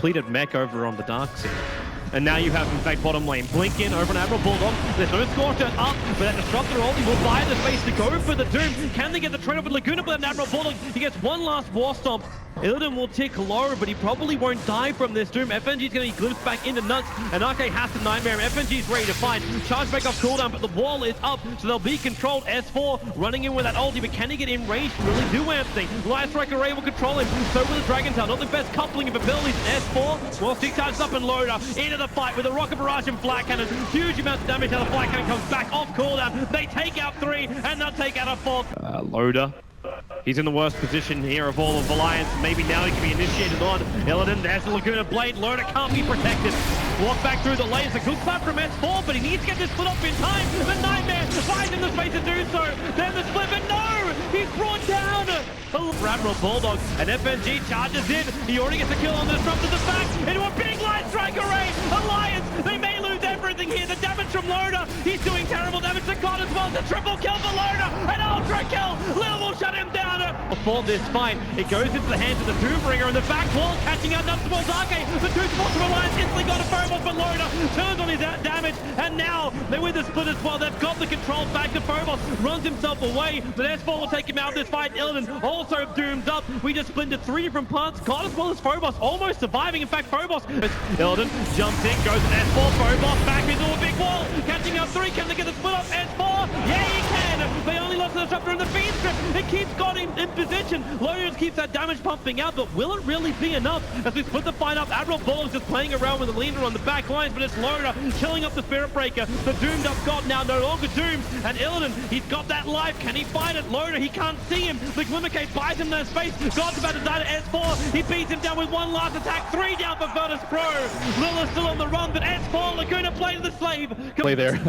Completed mech over on the dark side. And now you have, in fact, bottom lane. Blink in over an Admiral Bulldog. There's no Scorcher up, but that Disruptor only will buy the space to go for the Doom. Can they get the trade-off with Laguna? But an Admiral Bulldog, he gets one last War Stomp. Illidan will tick low, but he probably won't die from this Doom. FNG's going to be glimpsed back into Nuts, and RK has to Nightmare him. FNG's ready to fight. Charge back off cooldown, but the wall is up, so they'll be controlled. S4 running in with that ulti, but can he get in range to really do anything? Light Striker Ray will control him, so will the Dragon Tail. Not the best coupling of abilities. S4, while he charges up and Loader into the fight with a Rocket Barrage and Flat Cannon. Huge amounts of damage. How the Flat Cannon comes back off cooldown. They take out 3, and they'll take out a 4th. Loader. He's in the worst position here of all of Alliance. Maybe now he can be initiated on. Illidan, there's the Laguna Blade. Loader can't be protected. Walk back through the lanes. A good clap from S4, but he needs to get this split up in time. The Nightmare finds him the space to do so. Then the split, but no! He's brought down! Admiral Bulldog, and FNG charges in. He already gets a kill on the Disruptor to the back into a big Light Strike Array. Alliance, they may lose everything here. The damage from Loader, he's doing terrible damage to God as well. The triple kill for Loader, an ultra kill. Little will shut him down. For this fight, it goes into the hands of the Doombringer in the back wall, catching out Nuts towards Arcade. The two spots from Alliance instantly got a Phobos, but Loader turns on his damage, and now they win the split as well. They've got the control back to Phobos, runs himself away, but S4 will take him out of this fight. Illidan also doomed up. We just splintered 3 different parts. God as well as Phobos almost surviving. In fact, Phobos, Illidan jumps in, goes to S4, Phobos back into a big wall, catching out 3. Can they get the split up? S4, yeah, he can. They only lost the Disruptor in the feed strip. It keeps got him in position. Loader just keeps that damage pumping out, but will it really be enough as we split the fight up? Admiral Bulldog's just playing around with the leader on the back lines, but it's Loader killing up the Spirit Breaker. The doomed up God now no longer doomed, and Illidan, he's got that life. Can he fight it? Loader, he can't see him. The Glimmercade buys him that space. God's about to die to S4. He beats him down with one last attack. 3 down for Virtus.Pro. Lilla's still on the run, but S4, Laguna play to the slave. Play there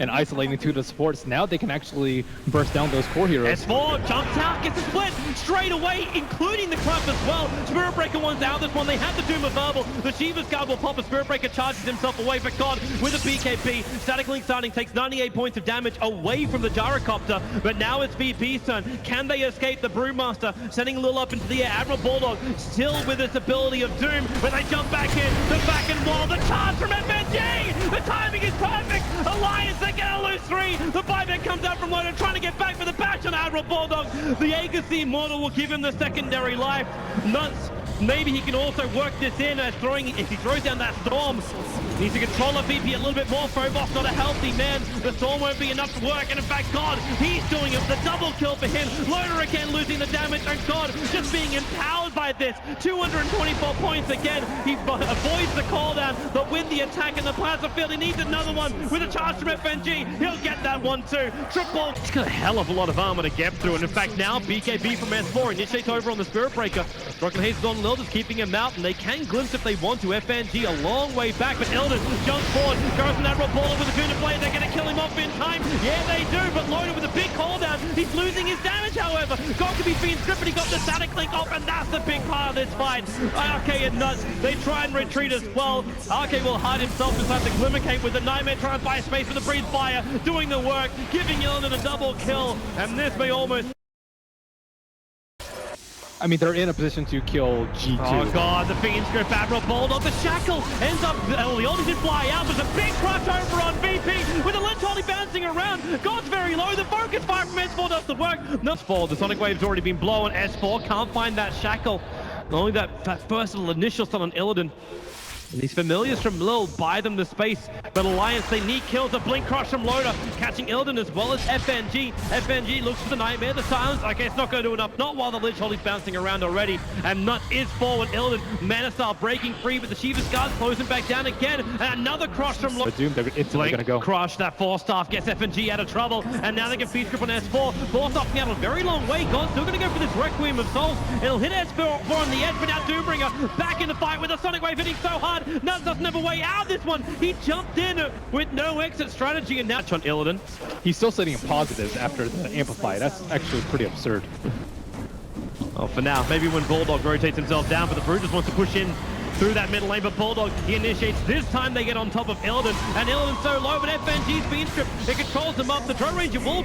and isolating 2 of the supports. Now they can actually burst down those core heroes. S4 jumps out, gets a split straight away, including the club as well. Spirit Breaker one's out this one. They have to Doom a verbal. The Shiva's guard will pop. A Spirit Breaker charges himself away for God with a BKB. Static Link starting takes 98 points of damage away from the Gyrocopter, but now it's VP's turn. Can they escape the Brewmaster? Sending Lil up into the air. Admiral Bulldog still with its ability of Doom, but they jump back in. The back end wall. The charge from FNG. The timing is perfect. Alliance, they're gonna lose 3. The buyback comes out from Loader, trying to get back for the bash on Admiral Bulldog. The Aegis Immortal will give him the secondary life. Nuts. Maybe he can also work this in as if he throws down that Storm. Needs to control a VP a little bit more. Phobos not a healthy man. The Storm won't be enough to work. And in fact, God, he's doing it. The double kill for him. Loader again losing the damage. And God just being empowered by this. 224 points again. He avoids the call down, but with the attack in the plasma field, he needs another one with a charge from FNG. He'll get that one too. Triple. He's got a hell of a lot of armor to get through. And in fact, now BKB from S4 initiates over on the Spirit Breaker. Rocket Haze is on Lil, just keeping him out, and they can glimpse if they want to. FNG a long way back, but Illidan jumps forward, goes to Admiral Bulldog with a Guna Blade. They're going to kill him off in time. Yeah, they do, but Loader with a big call down. He's losing his damage, however. Got to be being stripped, but he got the Static Link off, and that's the big part of this fight. RK and Nuts, they try and retreat as well. RK will hide himself inside the Glimmercade with the Nightmare, trying to buy space with the Breathe Fire, doing the work, giving Illidan a double kill, and this may almost... I mean, they're in a position to kill G2. Oh God, the Fiend Script, Admiral Bulldog, the Shackle ends up, the ulti did fly out. There's a big crush over on VP with the Lynch Holly bouncing around. God's very low, the focus fire from S4 does the work. Nuts fall, the Sonic Wave's already been blown. S4 can't find that Shackle. Not only that first little initial stun on Illidan. And these familiars from Lil buy them the space, but Alliance, they need kills. A Blink Crush from Loader, catching Illidan as well as FNG. FNG looks for the Nightmare, the silence. Okay, it's not going to do enough, not while the Lich Holly's bouncing around already. And Nut is forward. Illidan, Mana Style breaking free, but the Shiva's guards closing back down again. And another crush from Loader. Doom, they're instantly going to go. Crush, that Force Staff gets FNG out of trouble, and now they can feed grip on S4. Force Staff out a very long way. God's still going to go for this Requiem of Souls. It'll hit S4 on the edge, but now Doombringer back in the fight with the Sonic Wave hitting so hard. Nuts doesn't have a way out of this one. He jumped in with no exit strategy, and now on Illidan. He's still sitting in positives after the Amplify. That's actually pretty absurd. Oh, for now. Maybe when Bulldog rotates himself down, but the Brute just wants to push in through that middle lane, but Bulldog, he initiates. This time they get on top of Illidan, and Illidan's so low, but FNG's being stripped. It controls them up. The Drone Ranger will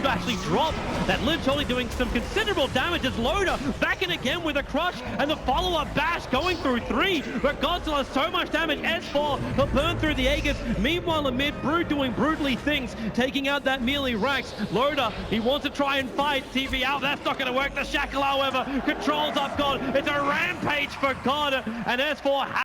actually drop. That Lich only doing some considerable damage as Loda back in again with a crush, and the follow-up bash going through 3, but Godzilla so much damage. S4, he'll burn through the Aegis. Meanwhile, amid Brood doing brutally things, taking out that melee Rax. Loda, he wants to try and fight TV out. That's not going to work. The Shackle, however, controls up God. It's a rampage for God, and S4